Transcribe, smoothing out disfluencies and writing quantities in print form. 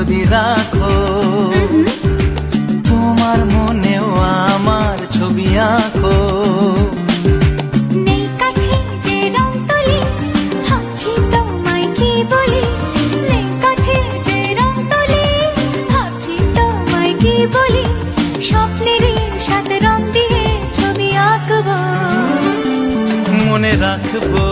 যদি রাখো, তোমার মনেও আমার ছবি আঁকো। নেই কাছে যে রং তুলি, ভাবছি তোমায় কি বলি। নেই কাছে যে রং তুলি, ভাবছি তোমায় কি বলি। স্বপ্নেরই সাথে রং দিয়ে ছবি আঁকবো, মনে রাখবো